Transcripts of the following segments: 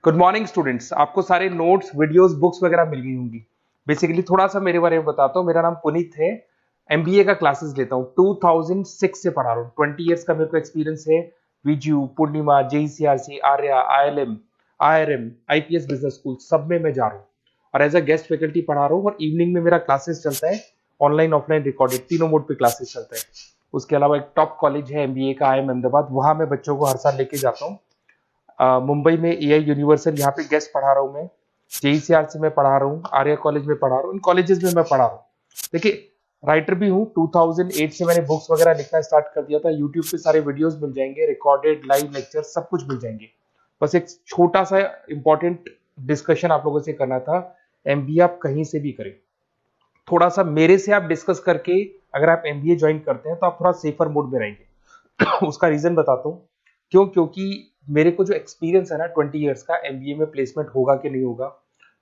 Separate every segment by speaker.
Speaker 1: Good morning students. आपको सारे notes, videos, books वगैरह मिल गई होंगी। बेसिकली थोड़ा सा मेरे बारे में बताता हूँ। मेरा नाम पुनीत है। एमबीए का क्लासेस लेता हूँ। 2006 से पढ़ा रहा हूँ। 20 इयर्स का मेरे को एक्सपीरियंस है। वीजू, Poornima, JECRC, Arya, ILM, IRM, IPS business school, सब में मैं जा रहा हूँ और एज अ गेस्ट फैकल्टी पढ़ा रहा हूँ। और इवनिंग में मेरा क्लासेस चलता है, ऑनलाइन ऑफलाइन रिकॉर्डेड, तीनों मोड पे क्लासेस चलता है। उसके अलावा एक टॉप कॉलेज है एमबीए का, आईएम अहमदाबाद, वहां मैं बच्चों को हर साल लेके जाता हूँ। मुंबई में एआई यूनिवर्सल, यहाँ पे गेस्ट पढ़ा रहा हूँ मैं। जेईसीआरसी में पढ़ा रहा हूँ, आर्या कॉलेज में पढ़ा रहा हूँ। इन कॉलेजेस में मैं पढ़ा रहा हूँ। देखिए, राइटर भी हूँ। 2008 से मैंने बुक्स वगैरह लिखना स्टार्ट कर दिया था। यूट्यूब पे सारे वीडियोस मिल जाएंगे, रिकॉर्डेड लाइव लेक्चर सब कुछ मिल जाएंगे। बस एक छोटा सा इंपॉर्टेंट डिस्कशन आप लोगों से करना था। एमबीए आप कहीं से भी करें, थोड़ा सा मेरे से आप डिस्कस करके अगर आप एमबीए ज्वाइन करते हैं तो आप थोड़ा सेफर मोड में रहेंगे। उसका रीजन बताता हूँ क्यों। क्योंकि मेरे को जो एक्सपीरियंस है ना 20 इयर्स का, एमबीए में प्लेसमेंट होगा कि नहीं होगा,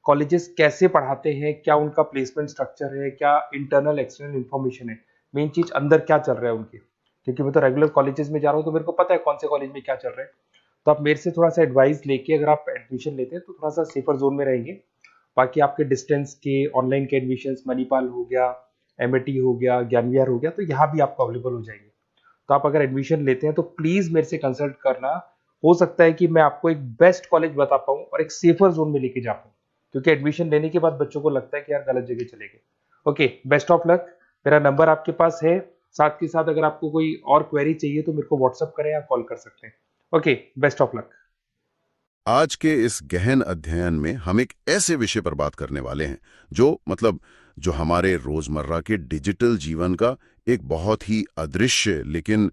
Speaker 1: कॉलेजेस कैसे पढ़ाते हैं, क्या उनका प्लेसमेंट स्ट्रक्चर है, क्या इंटरनल एक्सटर्नल इन्फॉर्मेशन है, मेन चीज अंदर क्या चल रहा है उनके। क्योंकि मैं तो रेगुलर कॉलेजेस में जा रहा हूँ तो मेरे को पता है कौन से कॉलेज में क्या चल रहा है। तो आप मेरे से थोड़ा सा एडवाइस लेके अगर आप एडमिशन लेते हैं तो थोड़ा सा सेफर जोन में रहेंगे। बाकी आपके डिस्टेंस के ऑनलाइन के एडमिशन, मणिपाल हो गया, एमएटी हो गया, ज्ञान विहार हो गया, तो यहाँ भी आपको अवेलेबल हो जाएंगे। तो आप अगर एडमिशन लेते हैं तो प्लीज मेरे से कंसल्ट करना। हो सकता है कि मैं आपको एक बेस्ट कॉलेज बता पाऊं और एक सेफर जोन में लेके जा पाऊं। क्योंकि एडमिशन लेने के बाद बच्चों को लगता है कि यार गलत जगह चले गए। Okay, best of luck. मेरा नंबर आपके पास है। साथ के साथ अगर आपको कोई और क्वेरी चाहिए तो मेरे को व्हाट्सअप करें या कॉल कर सकते हैं। Okay, best of luck.
Speaker 2: आज के इस गहन अध्ययन में हम एक ऐसे विषय पर बात करने वाले हैं जो हमारे रोजमर्रा के डिजिटल जीवन का एक बहुत ही अदृश्य लेकिन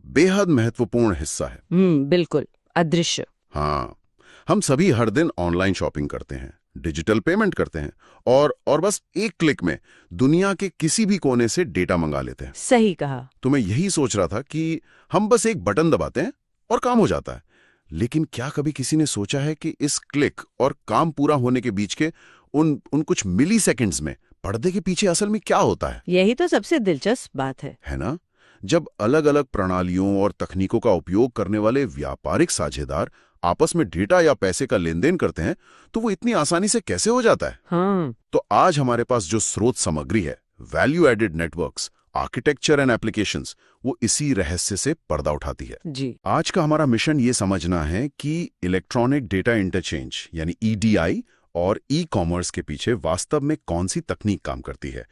Speaker 2: बेहद महत्वपूर्ण हिस्सा है।
Speaker 3: बिल्कुल अदृश्य।
Speaker 2: हाँ, हम सभी हर दिन ऑनलाइन शॉपिंग करते हैं, डिजिटल पेमेंट करते हैं और बस एक क्लिक में दुनिया के किसी भी कोने से डेटा मंगा लेते हैं।
Speaker 3: सही कहा।
Speaker 2: तो मैं यही सोच रहा था कि हम बस एक बटन दबाते हैं और काम हो जाता है। लेकिन क्या कभी किसी ने सोचा है कि इस क्लिक और काम पूरा होने के बीच के उन कुछ मिली सेकेंड्स में पर्दे के पीछे असल में क्या होता है?
Speaker 3: यही तो सबसे दिलचस्प बात है
Speaker 2: ना? जब अलग अलग प्रणालियों और तकनीकों का उपयोग करने वाले व्यापारिक साझेदार आपस में डेटा या पैसे का लेन देन करते हैं तो वो इतनी आसानी से कैसे हो जाता है?
Speaker 3: हाँ।
Speaker 2: तो आज हमारे पास जो स्रोत सामग्री है, value added networks, architecture and applications, वो इसी रहस्य से पर्दा उठाती है।
Speaker 3: जी।
Speaker 2: आज का हमारा मिशन ये समझना है कि इलेक्ट्रॉनिक डेटा इंटरचेंज यानी ईडीआई और ई कॉमर्स के पीछे वास्तव में कौन सी तकनीक काम करती है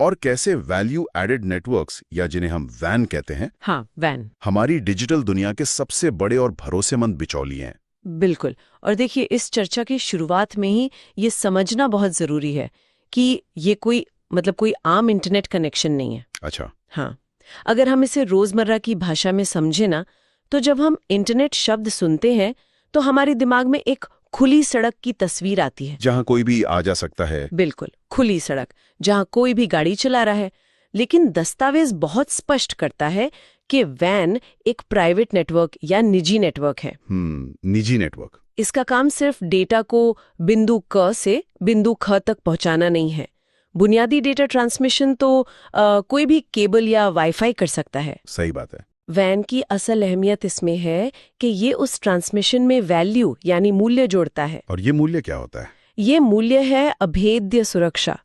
Speaker 2: और कैसे वैल्यू एडेड नेटवर्क्स या जिन्हें हम वैन कहते हैं,
Speaker 3: हाँ, वैन,
Speaker 2: हमारी डिजिटल दुनिया के सबसे बड़े और भरोसेमंद बिचौलिए हैं।
Speaker 3: बिल्कुल। और देखिए, इस चर्चा की शुरुआत में ही ये समझना बहुत जरूरी है कि ये कोई आम इंटरनेट कनेक्शन नहीं है।
Speaker 2: अच्छा।
Speaker 3: हाँ, अगर हम इसे रोजमर्रा की भाषा में समझे ना, तो जब हम इंटरनेट शब्द सुनते हैं तो हमारे दिमाग में एक खुली सड़क की तस्वीर आती है,
Speaker 2: जहां कोई भी आ जा सकता है।
Speaker 3: बिल्कुल खुली सड़क, जहां कोई भी गाड़ी चला रहा है। लेकिन दस्तावेज बहुत स्पष्ट करता है कि वैन एक प्राइवेट नेटवर्क या निजी नेटवर्क है।
Speaker 2: निजी नेटवर्क।
Speaker 3: इसका काम सिर्फ डेटा को बिंदु क से बिंदु ख तक पहुंचाना नहीं है। बुनियादी डेटा ट्रांसमिशन तो कोई भी केबल या वाईफाई कर सकता है।
Speaker 2: सही बात है।
Speaker 3: वैन की असल अहमियत इसमें है कि ये उस ट्रांसमिशन में वैल्यू यानी मूल्य जोड़ता है।
Speaker 2: और ये मूल्य क्या होता है?
Speaker 3: ये मूल्य है अभेद्य सुरक्षा,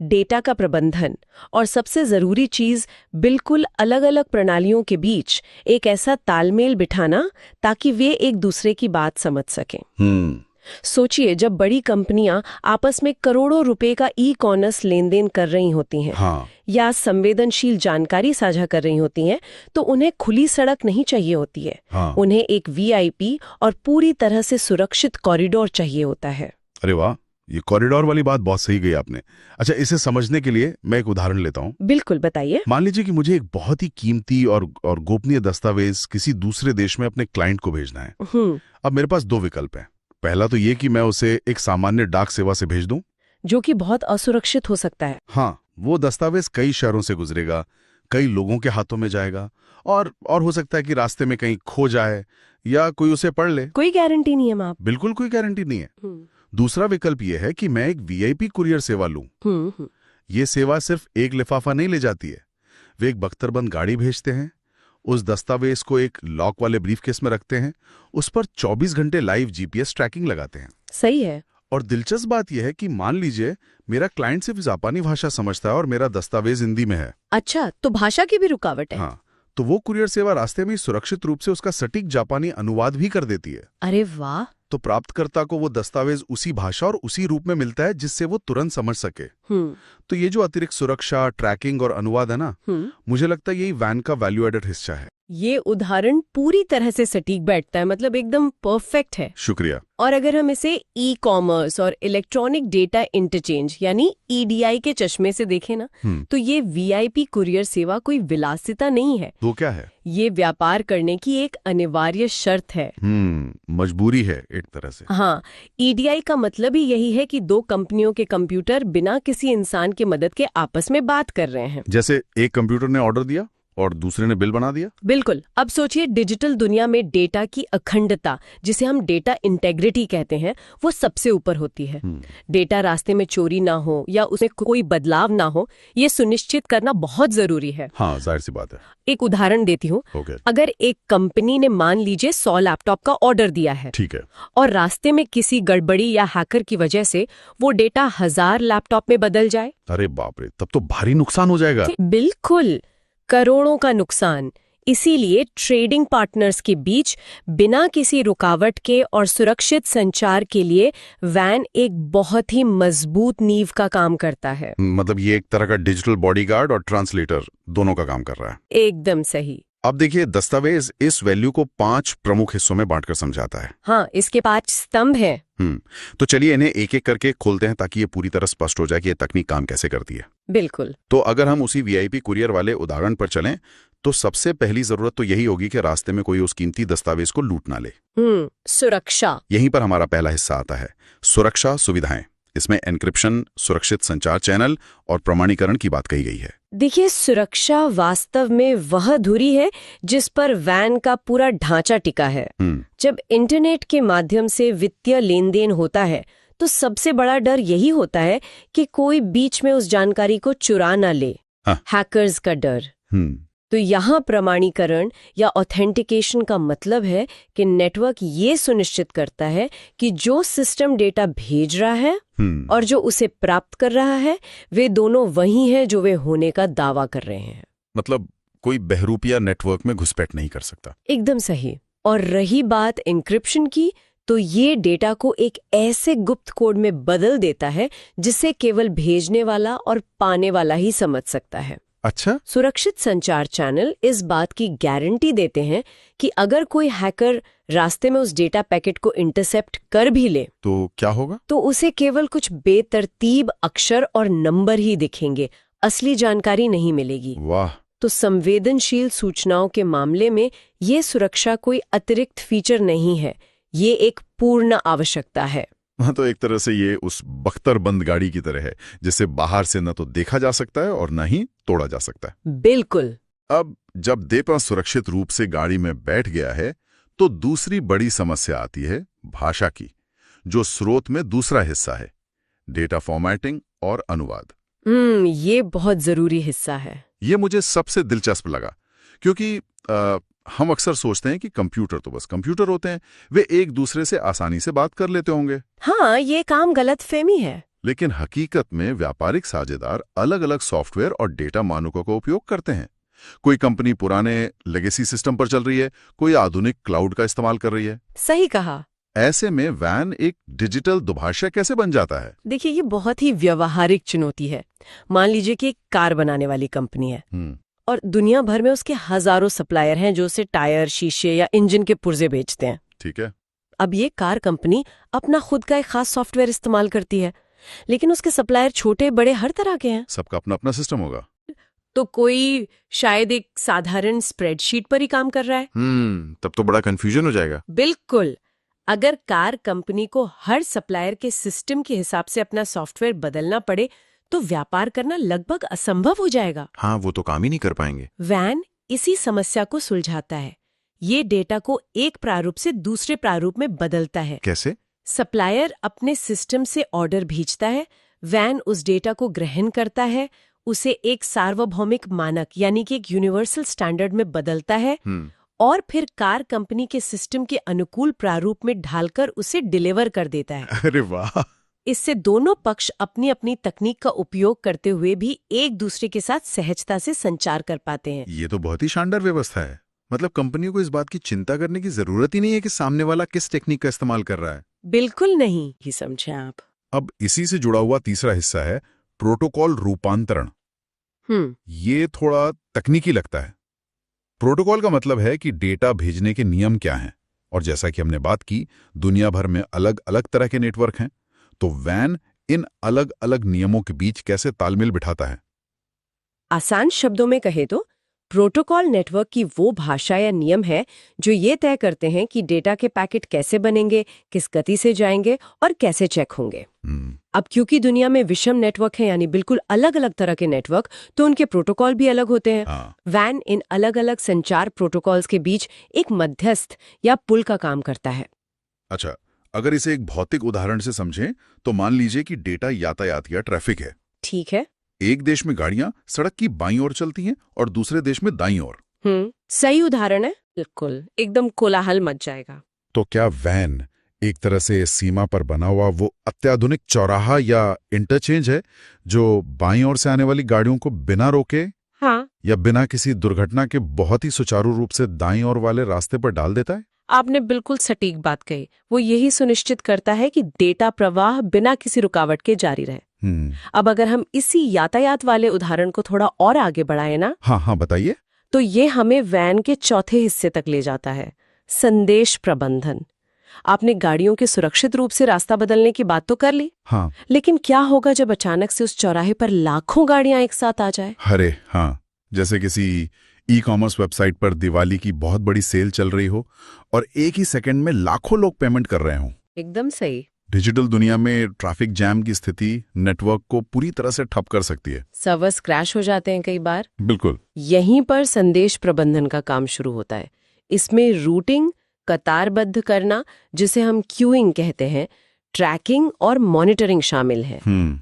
Speaker 3: डेटा का प्रबंधन और सबसे जरूरी चीज, बिल्कुल अलग अलग प्रणालियों के बीच एक ऐसा तालमेल बिठाना ताकि वे एक दूसरे की बात समझ सकें। सोचिए, जब बड़ी कंपनियां आपस में करोड़ों रुपए का ई कॉमर्स लेन देन कर रही होती हैं,
Speaker 2: हाँ।
Speaker 3: या संवेदनशील जानकारी साझा कर रही होती हैं, तो उन्हें खुली सड़क नहीं चाहिए होती है।
Speaker 2: हाँ।
Speaker 3: उन्हें एक वीआईपी और पूरी तरह से सुरक्षित कॉरिडोर चाहिए होता है।
Speaker 2: अरे वाह, ये कॉरिडोर वाली बात बहुत सही गई आपने। अच्छा, इसे समझने के लिए मैं एक उदाहरण लेता हूँ।
Speaker 3: बिल्कुल, बताइए।
Speaker 2: मान लीजिए कि मुझे एक बहुत ही कीमती और गोपनीय दस्तावेज किसी दूसरे देश में अपने क्लाइंट को भेजना है। अब मेरे पास दो विकल्प हैं। पहला तो ये कि मैं उसे एक सामान्य डाक सेवा से भेज दूं,
Speaker 3: जो कि बहुत असुरक्षित हो सकता है।
Speaker 2: हाँ, वो दस्तावेज कई शहरों से गुजरेगा, कई लोगों के हाथों में जाएगा और हो सकता है कि रास्ते में कहीं खो जाए या कोई उसे पढ़ ले।
Speaker 3: कोई गारंटी नहीं है मां।
Speaker 2: बिल्कुल कोई गारंटी नहीं है। दूसरा विकल्प ये है कि मैं एक वीआईपी कुरियर सेवा लूं। ये सेवा सिर्फ एक लिफाफा नहीं ले जाती है। वे एक बख्तरबंद गाड़ी भेजते हैं, उस दस्तावेज को एक लॉक वाले ब्रीफकेस में रखते हैं, उस पर 24 घंटे लाइव जीपीएस ट्रैकिंग लगाते हैं।
Speaker 3: सही है।
Speaker 2: और दिलचस्प बात यह है कि मान लीजिए मेरा क्लाइंट सिर्फ जापानी भाषा समझता है और मेरा दस्तावेज हिंदी में है।
Speaker 3: अच्छा, तो भाषा की भी रुकावट है?
Speaker 2: हाँ, तो वो कुरियर सेवा रास्ते में सुरक्षित रूप से उसका सटीक जापानी अनुवाद भी कर देती है।
Speaker 3: अरे वाह।
Speaker 2: तो प्राप्तकर्ता को वो दस्तावेज उसी भाषा और उसी रूप में मिलता है जिससे वो तुरंत समझ सके। तो ये जो अतिरिक्त सुरक्षा, ट्रैकिंग और अनुवाद है ना, मुझे लगता है यही वैन का वैल्यू एडेड हिस्सा है।
Speaker 3: ये उदाहरण पूरी तरह से सटीक बैठता है, मतलब एकदम परफेक्ट है।
Speaker 2: शुक्रिया।
Speaker 3: और अगर हम इसे ई कॉमर्स और इलेक्ट्रॉनिक डेटा इंटरचेंज यानी ईडीआई के चश्मे से देखें ना, तो ये वीआईपी कुरियर सेवा कोई विलासिता नहीं है।
Speaker 2: वो क्या है?
Speaker 3: ये व्यापार करने की एक अनिवार्य शर्त है।
Speaker 2: मजबूरी है एक तरह से।
Speaker 3: हाँ, ईडीआई का मतलब ही यही है कि दो कंपनियों के कंप्यूटर बिना किसी इंसान की मदद के आपस में बात कर रहे हैं।
Speaker 2: जैसे एक कंप्यूटर ने ऑर्डर दिया और दूसरे ने बिल बना दिया।
Speaker 3: बिल्कुल। अब सोचिए, डिजिटल दुनिया में डेटा की अखंडता, जिसे हम डेटा इंटेग्रिटी कहते हैं, वो सबसे ऊपर होती है। डेटा रास्ते में चोरी ना हो या उसमें कोई बदलाव ना हो, ये सुनिश्चित करना बहुत जरूरी है।
Speaker 2: हाँ, जाहिर सी बात है।
Speaker 3: एक उदाहरण देती हूँ। अगर एक कंपनी ने मान लीजिए 100 लैपटॉप का ऑर्डर दिया है,
Speaker 2: ठीक है,
Speaker 3: और रास्ते में किसी गड़बड़ी या हैकर की वजह से वो डेटा 1000 लैपटॉप में बदल जाए,
Speaker 2: अरे बाप रे, तब तो भारी नुकसान हो जाएगा।
Speaker 3: बिल्कुल, करोड़ों का नुकसान। इसीलिए ट्रेडिंग पार्टनर्स के बीच बिना किसी रुकावट के और सुरक्षित संचार के लिए वैन एक बहुत ही मजबूत नींव का काम करता है।
Speaker 2: मतलब ये एक तरह का डिजिटल बॉडीगार्ड और ट्रांसलेटर दोनों का काम कर रहा है।
Speaker 3: एकदम सही।
Speaker 2: अब देखिए, दस्तावेज इस वैल्यू को 5 प्रमुख हिस्सों में बांटकर समझाता है।
Speaker 3: हाँ, इसके 5 स्तंभ हैं।
Speaker 2: तो चलिए इन्हें एक एक करके खोलते हैं ताकि ये पूरी तरह स्पष्ट हो जाए कि ये तकनीक काम कैसे करती है।
Speaker 3: बिल्कुल।
Speaker 2: तो अगर हम उसी वीआईपी कुरियर वाले उदाहरण पर चलें, तो सबसे पहली जरूरत तो यही होगी कि रास्ते में कोई उस कीमती दस्तावेज को लूट ना ले।
Speaker 3: सुरक्षा।
Speaker 2: यहीं पर हमारा पहला हिस्सा आता है, सुरक्षा सुविधाएं। इसमें एन्क्रिप्शन, सुरक्षित संचार चैनल और प्रमाणीकरण की बात कही गई है।
Speaker 3: देखिए, सुरक्षा वास्तव में वह धुरी है जिस पर वैन का पूरा ढांचा टिका है। जब इंटरनेट के माध्यम से वित्तीय लेन देन होता है, तो सबसे बड़ा डर यही होता है कि कोई बीच में उस जानकारी को चुरा ना ले। हैकर्स का डर। तो यहाँ प्रमाणीकरण या ऑथेंटिकेशन का मतलब है कि नेटवर्क ये सुनिश्चित करता है कि जो सिस्टम डेटा भेज रहा है और जो उसे प्राप्त कर रहा है, वे दोनों वही हैं जो वे होने का दावा कर रहे हैं।
Speaker 2: मतलब कोई बहरूपिया नेटवर्क में घुसपैठ नहीं कर सकता।
Speaker 3: एकदम सही। और रही बात एन्क्रिप्शन की, तो ये डेटा को एक ऐसे गुप्त कोड में बदल देता है जिसे केवल भेजने वाला और पाने वाला ही समझ सकता है।
Speaker 2: अच्छा।
Speaker 3: सुरक्षित संचार चैनल इस बात की गारंटी देते हैं कि अगर कोई हैकर रास्ते में उस डेटा पैकेट को इंटरसेप्ट कर भी ले,
Speaker 2: तो क्या होगा?
Speaker 3: तो उसे केवल कुछ बेतरतीब अक्षर और नंबर ही दिखेंगे, असली जानकारी नहीं मिलेगी।
Speaker 2: वाह।
Speaker 3: तो संवेदनशील सूचनाओं के मामले में ये सुरक्षा कोई अतिरिक्त फीचर नहीं है, ये एक पूर्ण आवश्यकता है।
Speaker 2: हाँ, तो एक तरह से ये उस बख्तरबंद गाड़ी की तरह है जिसे बाहर से न तो देखा जा सकता है और न ही तोड़ा जा सकता है।
Speaker 3: बिल्कुल।
Speaker 2: अब जब देपा सुरक्षित रूप से गाड़ी में बैठ गया है, तो दूसरी बड़ी समस्या आती है भाषा की, जो स्रोत में दूसरा हिस्सा है, डेटा फॉर्मेटिंग और अनुवाद।
Speaker 3: ये बहुत जरूरी हिस्सा है।
Speaker 2: ये मुझे सबसे दिलचस्प लगा, क्योंकि हम अक्सर सोचते हैं कि कंप्यूटर तो बस कंप्यूटर होते हैं, वे एक दूसरे से आसानी से बात कर लेते होंगे।
Speaker 3: हाँ, ये काम गलतफहमी है।
Speaker 2: लेकिन हकीकत में व्यापारिक साझेदार अलग अलग सॉफ्टवेयर और डेटा मानकों का उपयोग करते हैं। कोई कंपनी पुराने लेगेसी सिस्टम पर चल रही है, कोई आधुनिक क्लाउड का इस्तेमाल कर रही है।
Speaker 3: सही कहा।
Speaker 2: ऐसे में वैन एक डिजिटल दुभाषा कैसे बन जाता है?
Speaker 3: देखिए, ये बहुत ही व्यवहारिक चुनौती है। मान लीजिए कि एक कार बनाने वाली कंपनी है और दुनिया भर में उसके हजारों सप्लायर हैं जो उसे टायर, शीशे या इंजन के पुर्जे बेचते हैं।
Speaker 2: ठीक है।
Speaker 3: अब ये कार कंपनी अपना खुद का एक खास सॉफ्टवेयर इस्तेमाल करती है, लेकिन उसके सप्लायर छोटे बड़े हर तरह के हैं।
Speaker 2: सबका अपना अपना सिस्टम होगा।
Speaker 3: तो कोई शायद एक साधारण स्प्रेडशीट पर ही काम कर रहा है।
Speaker 2: तब तो बड़ा कंफ्यूजन हो जाएगा।
Speaker 3: बिल्कुल। अगर कार कंपनी को हर सप्लायर के सिस्टम के हिसाब से अपना सॉफ्टवेयर बदलना पड़े, तो व्यापार करना लगभग असंभव हो जाएगा।
Speaker 2: हाँ, वो तो काम ही नहीं कर पाएंगे।
Speaker 3: वैन इसी समस्या को सुलझाता है। ये डेटा को एक प्रारूप से दूसरे प्रारूप में बदलता है।
Speaker 2: कैसे?
Speaker 3: सप्लायर अपने सिस्टम से ऑर्डर भेजता है, वैन उस डेटा को ग्रहण करता है, उसे एक सार्वभौमिक मानक यानी कि एक यूनिवर्सल स्टैंडर्ड में बदलता है और फिर कार कंपनी के सिस्टम के अनुकूल प्रारूप में ढालकर उसे डिलीवर कर देता है।
Speaker 2: अरे वाह!
Speaker 3: इससे दोनों पक्ष अपनी अपनी तकनीक का उपयोग करते हुए भी एक दूसरे के साथ सहजता से संचार कर पाते हैं।
Speaker 2: ये तो बहुत ही शानदार व्यवस्था है। मतलब कंपनियों को इस बात की चिंता करने की जरूरत ही नहीं है कि सामने वाला किस टेक्निक का इस्तेमाल कर रहा है।
Speaker 3: बिल्कुल नहीं ही समझे आप।
Speaker 2: अब इसी से जुड़ा हुआ तीसरा हिस्सा है प्रोटोकॉल रूपांतरण। ये थोड़ा तकनीकी लगता है। प्रोटोकॉल का मतलब है कि डेटा भेजने के नियम क्या हैं, और जैसा कि हमने बात की, दुनिया भर में अलग अलग तरह के नेटवर्क हैं, तो वैन इन अलग अलग नियमों के बीच कैसे तालमेल बिठाता है?
Speaker 3: आसान शब्दों में कहे तो प्रोटोकॉल नेटवर्क की वो भाषा या नियम है जो ये तय करते हैं कि डेटा के पैकेट कैसे बनेंगे, किस गति से जाएंगे और कैसे चेक होंगे। अब क्योंकि दुनिया में विषम नेटवर्क है, यानी बिल्कुल अलग अलग तरह के नेटवर्क, तो उनके प्रोटोकॉल भी अलग होते हैं। वैन इन अलग अलग संचार प्रोटोकॉल्स के बीच एक मध्यस्थ या पुल का काम करता है।
Speaker 2: अच्छा, अगर इसे एक भौतिक उदाहरण से समझें तो मान लीजिए कि डेटा यातायात या ट्रैफिक है।
Speaker 3: ठीक है।
Speaker 2: एक देश में गाड़ियां सड़क की बाईं ओर चलती हैं और दूसरे देश में दाईं ओर।
Speaker 3: सही उदाहरण है, बिल्कुल एकदम कोलाहल मच जाएगा।
Speaker 2: तो क्या वैन एक तरह से सीमा पर बना हुआ वो अत्याधुनिक चौराहा या इंटरचेंज है जो बाईं ओर से आने वाली गाड़ियों को बिना रोके या बिना किसी दुर्घटना के बहुत ही सुचारू रूप से दाईं ओर वाले रास्ते पर डाल देता है?
Speaker 3: आपने बिल्कुल सटीक बात कही। वो यही सुनिश्चित करता है कि डेटा प्रवाह बिना किसी रुकावट के जारी रहे। अब अगर हम इसी यातायात वाले उदाहरण को थोड़ा और आगे बढ़ाएं ना।
Speaker 2: हाँ, बताइए।
Speaker 3: तो ये हमें वैन के चौथे हिस्से तक ले जाता है, संदेश प्रबंधन। आपने गाड़ियों के सुरक्षित रूप से रास्ता बदलने की बात तो कर ली।
Speaker 2: हाँ।
Speaker 3: लेकिन क्या होगा जब अचानक से उस चौराहे पर लाखों गाड़ियां एक साथ आ जाए?
Speaker 2: अरे हाँ, जैसे किसी ई-कॉमर्स वेबसाइट पर दिवाली की बहुत बड़ी सेल चल रही हो और एक ही सेकंड में लाखों लोग पेमेंट कर रहे हों।
Speaker 3: एकदम सही।
Speaker 2: डिजिटल दुनिया में ट्रैफिक जैम की स्थिति नेटवर्क को पूरी तरह से ठप कर सकती है।
Speaker 3: सर्वर्स क्रैश हो जाते हैं कई बार।
Speaker 2: बिल्कुल।
Speaker 3: यहीं पर संदेश प्रबंधन का काम शुरू होता है। इसमें रूटिंग, कतारबद्ध करना, जिसे हम क्यूइंग कहते हैं, ट्रैकिंग और मॉनिटरिंग शामिल है।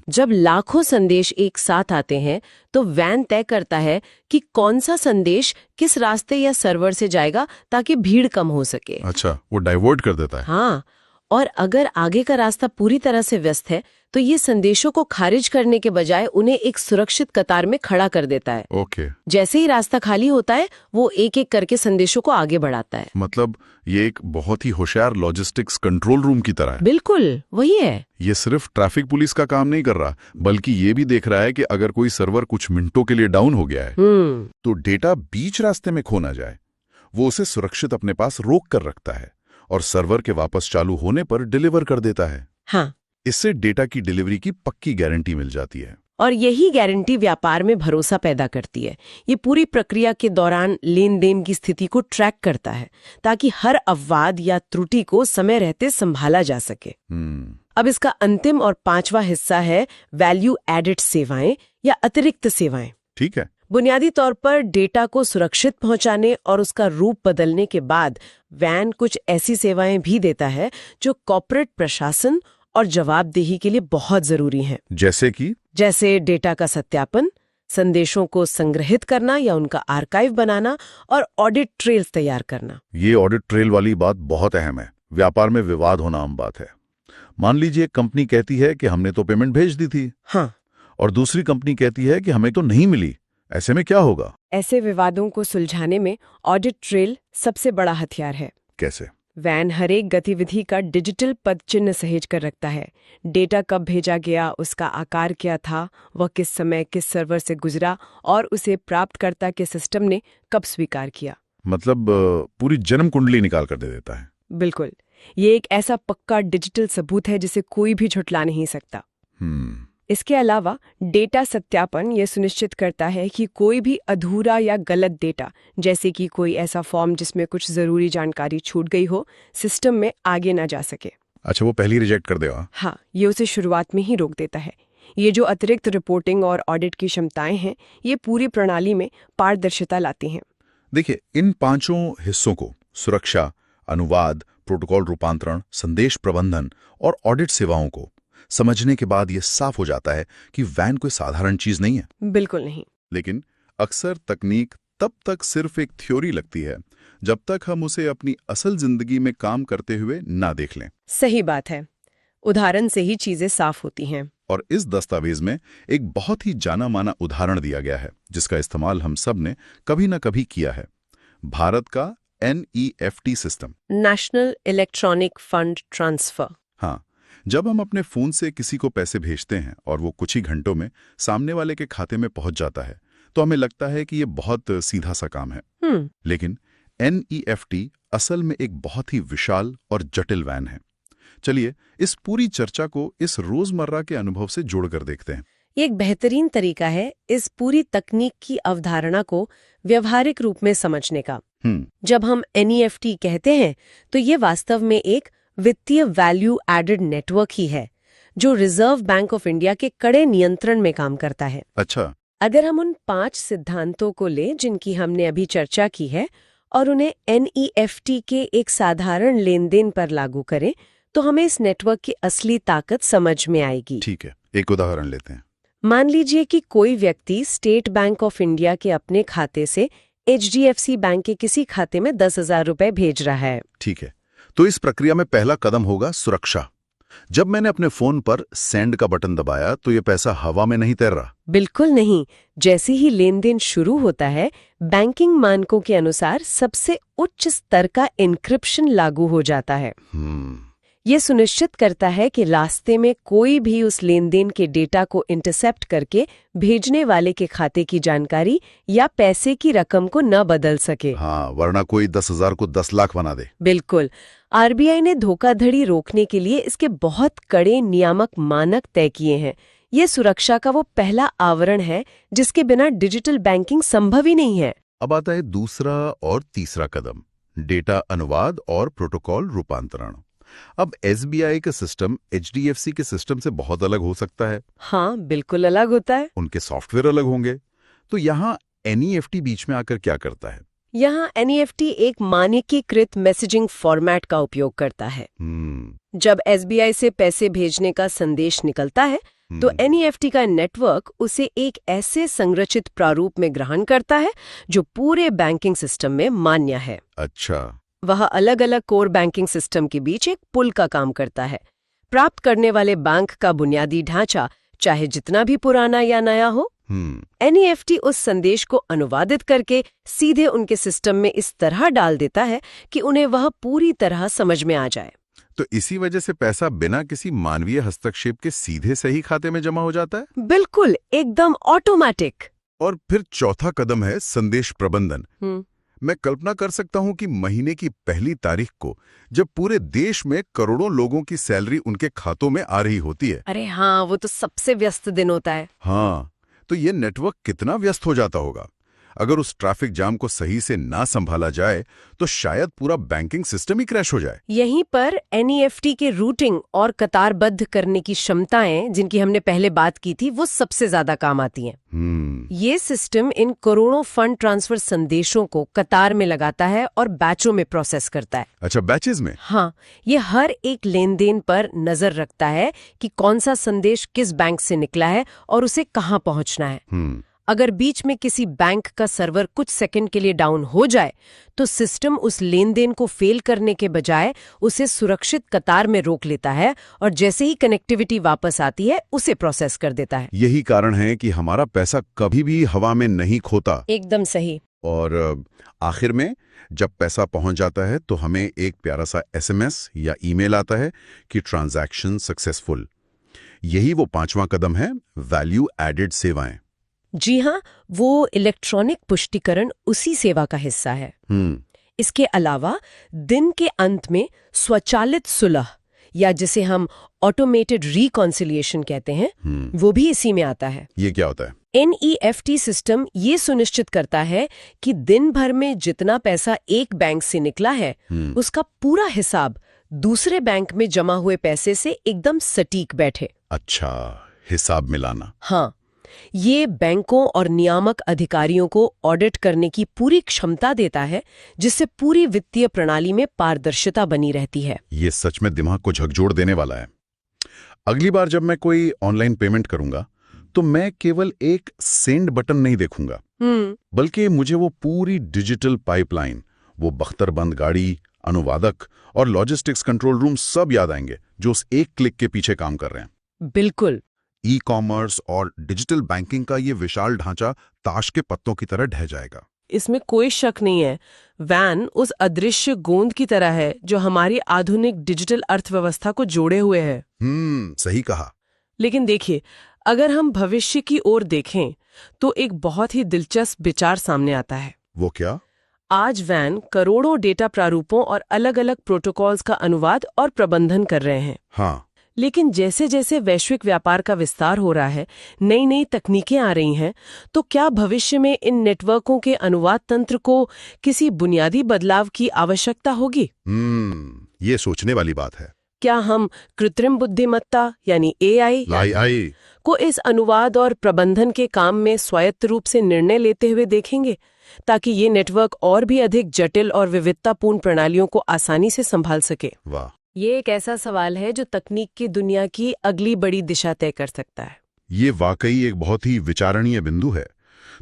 Speaker 3: जब लाखों संदेश एक साथ आते हैं तो वैन तय करता है कि कौन सा संदेश किस रास्ते या सर्वर से जाएगा ताकि भीड़ कम हो सके।
Speaker 2: अच्छा, वो डाइवर्ट कर देता है।
Speaker 3: हाँ, और अगर आगे का रास्ता पूरी तरह से व्यस्त है तो ये संदेशों को खारिज करने के बजाय उन्हें एक सुरक्षित कतार में खड़ा कर देता है।
Speaker 2: ओके।
Speaker 3: जैसे ही रास्ता खाली होता है वो एक एक करके संदेशों को आगे बढ़ाता है।
Speaker 2: मतलब ये एक बहुत ही होशियार लॉजिस्टिक्स कंट्रोल रूम की तरह है।
Speaker 3: बिल्कुल वही है।
Speaker 2: ये सिर्फ ट्रैफिक पुलिस का काम नहीं कर रहा, बल्कि ये भी देख रहा है कि अगर कोई सर्वर कुछ मिनटों के लिए डाउन हो गया है तो डेटा बीच रास्ते में खो ना जाए। वो उसे सुरक्षित अपने पास रोक कर रखता है और सर्वर के वापस चालू होने पर डिलीवर कर देता है।
Speaker 3: हाँ।
Speaker 2: इससे डेटा की डिलीवरी की पक्की गारंटी मिल जाती है।
Speaker 3: और यही गारंटी व्यापार में भरोसा पैदा करती है। ये पूरी प्रक्रिया के दौरान लेन देन की स्थिति को ट्रैक करता है ताकि हर अपवाद या त्रुटि को समय रहते संभाला जा सके। अब इसका अंतिम और पांचवा हिस्सा है वैल्यू एडेड सेवाएं या अतिरिक्त सेवाएं।
Speaker 2: ठीक है।
Speaker 3: बुनियादी तौर पर डेटा को सुरक्षित पहुंचाने और उसका रूप बदलने के बाद वैन कुछ ऐसी सेवाएं भी देता है जो कॉर्पोरेट प्रशासन और जवाबदेही के लिए बहुत जरूरी हैं। जैसे डेटा का सत्यापन, संदेशों को संग्रहित करना या उनका आर्काइव बनाना और ऑडिट ट्रेल्स तैयार करना।
Speaker 2: ये ऑडिट ट्रेल वाली बात बहुत अहम है। व्यापार में विवाद होना आम बात है। मान लीजिए कंपनी कहती है कि हमने तो पेमेंट भेज दी थी।
Speaker 3: हाँ।
Speaker 2: और दूसरी कंपनी कहती है कि हमें तो नहीं मिली। ऐसे में क्या होगा?
Speaker 3: ऐसे विवादों को सुलझाने में ऑडिट ट्रेल सबसे बड़ा हथियार है।
Speaker 2: कैसे?
Speaker 3: वैन हर एक गतिविधि का डिजिटल पद चिन्ह सहेज कर रखता है। डेटा कब भेजा गया, उसका आकार क्या था, वह किस समय किस सर्वर से गुजरा और उसे प्राप्तकर्ता के सिस्टम ने कब स्वीकार किया।
Speaker 2: मतलब पूरी जन्म कुंडली निकाल कर दे देता है।
Speaker 3: बिल्कुल। ये एक ऐसा पक्का डिजिटल सबूत है जिसे कोई भी झुठला नहीं सकता। इसके अलावा डेटा सत्यापन ये सुनिश्चित करता है कि कोई भी अधूरा या गलत डेटा, जैसे कि कोई ऐसा फॉर्म जिसमें कुछ जरूरी जानकारी छूट गई हो, सिस्टम में आगे ना जा सके।
Speaker 2: अच्छा, वो पहले रिजेक्ट कर देगा।
Speaker 3: हाँ, ये उसे शुरुआत में ही रोक देता है। ये जो अतिरिक्त रिपोर्टिंग और ऑडिट की क्षमताएं हैं, ये पूरी प्रणाली में पारदर्शिता लाती हैं।
Speaker 2: देखिए, इन पांचों हिस्सों को, सुरक्षा, अनुवाद, प्रोटोकॉल रूपांतरण, संदेश प्रबंधन और ऑडिट सेवाओं को समझने के बाद ये साफ हो जाता है कि वैन कोई साधारण चीज नहीं है।
Speaker 3: बिल्कुल नहीं।
Speaker 2: लेकिन अक्सर तकनीक तब तक सिर्फ एक थ्योरी लगती है जब तक हम उसे अपनी असल जिंदगी में काम करते हुए ना देख लें।
Speaker 3: सही बात है। उदाहरण से ही चीजें साफ होती हैं।
Speaker 2: और इस दस्तावेज में एक बहुत ही जाना माना उदाहरण दिया गया है जिसका इस्तेमाल हम सब ने कभी ना कभी किया है। भारत का NEFT system,
Speaker 3: national electronic fund transfer.
Speaker 2: हाँ, जब हम अपने फोन से किसी को पैसे भेजते हैं और वो कुछ ही घंटों में सामने वाले के खाते में पहुंच जाता है तो हमें लगता है कि ये बहुत सीधा सा काम है। लेकिन NEFT असल में एक बहुत ही विशाल और जटिल वैन है। चलिए इस पूरी चर्चा को इस रोजमर्रा के अनुभव से जोड़कर देखते हैं।
Speaker 3: ये एक बेहतरीन तरीका है इस पूरी तकनीक की अवधारणा को व्यवहारिक रूप में समझने का। जब हम NEFT कहते हैं तो ये वास्तव में एक वित्तीय वैल्यू एडेड नेटवर्क ही है जो रिजर्व बैंक ऑफ इंडिया के कड़े नियंत्रण में काम करता है।
Speaker 2: अच्छा।
Speaker 3: अगर हम उन 5 सिद्धांतों को लें जिनकी हमने अभी चर्चा की है और उन्हें NEFT के एक साधारण लेनदेन पर लागू करें तो हमें इस नेटवर्क की असली ताकत समझ में आएगी।
Speaker 2: ठीक है, एक उदाहरण लेते हैं।
Speaker 3: मान लीजिए कि कोई व्यक्ति स्टेट बैंक ऑफ इंडिया के अपने खाते से HDFC बैंक के किसी खाते में 10,000 रुपए भेज रहा है।
Speaker 2: ठीक है, तो इस प्रक्रिया में पहला कदम होगा सुरक्षा। जब मैंने अपने फोन पर सेंड का बटन दबाया तो ये पैसा हवा में नहीं तैर रहा। बिल्कुल
Speaker 3: नहीं। जैसे ही लेनदेन शुरू होता है बैंकिंग मानकों के अनुसार सबसे उच्च स्तर का एन्क्रिप्शन लागू हो जाता है। ये सुनिश्चित करता है कि रास्ते में कोई भी उस लेनदेन के डेटा को इंटरसेप्ट करके भेजने वाले के खाते की जानकारी या पैसे की रकम को न बदल सके।
Speaker 2: हाँ, वरना कोई 10,000 को 10 लाख बना दे।
Speaker 3: बिल्कुल। RBI ने धोखाधड़ी रोकने के लिए इसके बहुत कड़े नियामक मानक तय किए हैं। ये सुरक्षा का वो पहला आवरण है जिसके बिना डिजिटल बैंकिंग संभव ही नहीं है।
Speaker 2: अब आता है दूसरा और तीसरा कदम, डेटा अनुवाद और प्रोटोकॉल रूपांतरण। अब SBI का सिस्टम HDFC के सिस्टम से बहुत अलग हो सकता है।
Speaker 3: हाँ, बिल्कुल अलग होता है।
Speaker 2: उनके सॉफ्टवेयर अलग होंगे। तो यहाँ NEFT बीच में आकर क्या करता है?
Speaker 3: यहाँ NEFT एक मानकीकृत मैसेजिंग फॉर्मेट का उपयोग करता है। जब SBI से पैसे भेजने का संदेश निकलता है तो NEFT का नेटवर्क उसे एक ऐसे संरचित प्रारूप में ग्रहण करता है जो पूरे बैंकिंग सिस्टम में मान्य है।
Speaker 2: अच्छा।
Speaker 3: वह अलग अलग कोर बैंकिंग सिस्टम के बीच एक पुल का काम करता है। प्राप्त करने वाले बैंक का बुनियादी ढांचा चाहे जितना भी पुराना या नया हो, NEFT उस संदेश को अनुवादित करके सीधे उनके सिस्टम में इस तरह डाल देता है कि उन्हें वह पूरी तरह समझ में आ जाए।
Speaker 2: तो इसी वजह से पैसा बिना किसी मानवीय हस्तक्षेप के सीधे सही खाते में जमा हो जाता है।
Speaker 3: बिल्कुल, एकदम ऑटोमेटिक।
Speaker 2: और फिर चौथा कदम है संदेश प्रबंधन। मैं कल्पना कर सकता हूं कि महीने की पहली तारीख को जब पूरे देश में करोड़ों लोगों की सैलरी उनके खातों में आ रही होती है।
Speaker 3: अरे हाँ, वो तो सबसे व्यस्त दिन होता है।
Speaker 2: हाँ, तो ये नेटवर्क कितना व्यस्त हो जाता होगा। अगर उस ट्रैफिक जाम को सही से ना संभाला जाए तो शायद पूरा बैंकिंग सिस्टम ही क्रैश हो जाए।
Speaker 3: यहीं पर NEFT के रूटिंग और कतारबद्ध करने की क्षमताएं जिनकी हमने पहले बात की थी वो सबसे ज्यादा काम आती हैं। ये सिस्टम इन करोड़ों फंड ट्रांसफर संदेशों को कतार में लगाता है और बैचों में प्रोसेस करता है।
Speaker 2: अच्छा, बैचेस में?
Speaker 3: हाँ, ये हर एक लेनदेन पर नजर रखता है कि कौन सा संदेश किस बैंक से निकला है और उसे कहाँ पहुंचना है। अगर बीच में किसी बैंक का सर्वर कुछ सेकंड के लिए डाउन हो जाए तो सिस्टम उस लेनदेन को फेल करने के बजाय उसे सुरक्षित कतार में रोक लेता है और जैसे ही कनेक्टिविटी वापस आती है उसे प्रोसेस कर देता है।
Speaker 2: यही कारण है कि हमारा पैसा कभी भी हवा में नहीं खोता।
Speaker 3: एकदम सही।
Speaker 2: और आखिर में जब पैसा पहुंच जाता है तो हमें एक प्यारा सा SMS या ईमेल आता है कि ट्रांजैक्शन सक्सेसफुल। यही वो 5वां कदम है, वैल्यू एडेड सेवाएं।
Speaker 3: जी हाँ, वो इलेक्ट्रॉनिक पुष्टिकरण उसी सेवा का हिस्सा है। इसके अलावा दिन के अंत में स्वचालित सुलह या जिसे हम ऑटोमेटेड रिकॉन्सिलिएशन कहते हैं, वो भी इसी में आता है।
Speaker 2: ये क्या होता है?
Speaker 3: NEFT सिस्टम ये सुनिश्चित करता है कि दिन भर में जितना पैसा एक बैंक से निकला है उसका पूरा हिसाब दूसरे बैंक में जमा हुए पैसे से एकदम सटीक बैठे।
Speaker 2: अच्छा, हिसाब मिलाना।
Speaker 3: हाँ, ये बैंकों और नियामक अधिकारियों को ऑडिट करने की पूरी क्षमता देता है जिससे पूरी वित्तीय प्रणाली में पारदर्शिता बनी रहती है।
Speaker 2: ये सच में दिमाग को झकझोर देने वाला है। अगली बार जब मैं कोई ऑनलाइन पेमेंट करूंगा तो मैं केवल एक सेंड बटन नहीं देखूंगा, बल्कि मुझे वो पूरी डिजिटल पाइपलाइन, वो बख्तरबंद गाड़ी, अनुवादक और लॉजिस्टिक्स कंट्रोल रूम सब याद आएंगे जो उस एक क्लिक के पीछे काम कर रहे हैं।
Speaker 3: बिल्कुल।
Speaker 2: ई कॉमर्स और डिजिटल बैंकिंग का ये विशाल ढांचा ताश के पत्तों की तरह ढह जाएगा।
Speaker 3: इसमें कोई शक नहीं है, वैन उस अदृश्य गोंद की तरह है जो हमारी आधुनिक डिजिटल अर्थव्यवस्था को जोड़े हुए है।
Speaker 2: सही कहा।
Speaker 3: लेकिन देखिए, अगर हम भविष्य की ओर देखें तो एक बहुत ही दिलचस्प विचार सामने आता है।
Speaker 2: वो क्या?
Speaker 3: आज वैन करोड़ों डेटा प्रारूपों और अलग अलग प्रोटोकॉल्स का अनुवाद और प्रबंधन कर रहे हैं।
Speaker 2: हाँ।
Speaker 3: लेकिन जैसे जैसे वैश्विक व्यापार का विस्तार हो रहा है, नई नई तकनीकें आ रही हैं, तो क्या भविष्य में इन नेटवर्कों के अनुवाद तंत्र को किसी बुनियादी बदलाव की आवश्यकता होगी?
Speaker 2: ये सोचने वाली बात है।
Speaker 3: क्या हम कृत्रिम बुद्धिमत्ता यानी AI को इस अनुवाद और प्रबंधन के काम में स्वायत्त रूप से निर्णय लेते हुए देखेंगे, ताकि ये नेटवर्क और भी अधिक जटिल और विविधतापूर्ण प्रणालियों को आसानी से संभाल सके?
Speaker 2: वाह,
Speaker 3: ये एक ऐसा सवाल है जो तकनीक की दुनिया की अगली बड़ी दिशा तय कर सकता है।
Speaker 2: ये वाकई एक बहुत ही विचारणीय बिंदु है।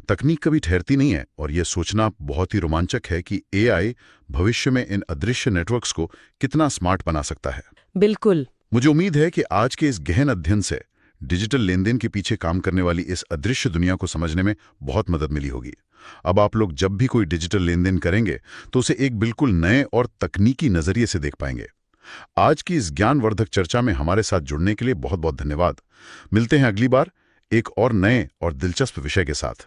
Speaker 2: तकनीक कभी ठहरती नहीं है और ये सोचना बहुत ही रोमांचक है कि AI भविष्य में इन अदृश्य नेटवर्क्स को कितना स्मार्ट बना सकता है।
Speaker 3: बिल्कुल।
Speaker 2: मुझे उम्मीद है कि आज के इस गहन अध्ययन से डिजिटल लेनदेन के पीछे काम करने वाली इस अदृश्य दुनिया को समझने में बहुत मदद मिली होगी। अब आप लोग जब भी कोई डिजिटल लेनदेन करेंगे तो उसे एक बिल्कुल नए और तकनीकी नजरिए से देख पाएंगे। आज की इस ज्ञानवर्धक चर्चा में हमारे साथ जुड़ने के लिए बहुत बहुत धन्यवाद। मिलते हैं अगली बार एक और नए और दिलचस्प विषय के साथ।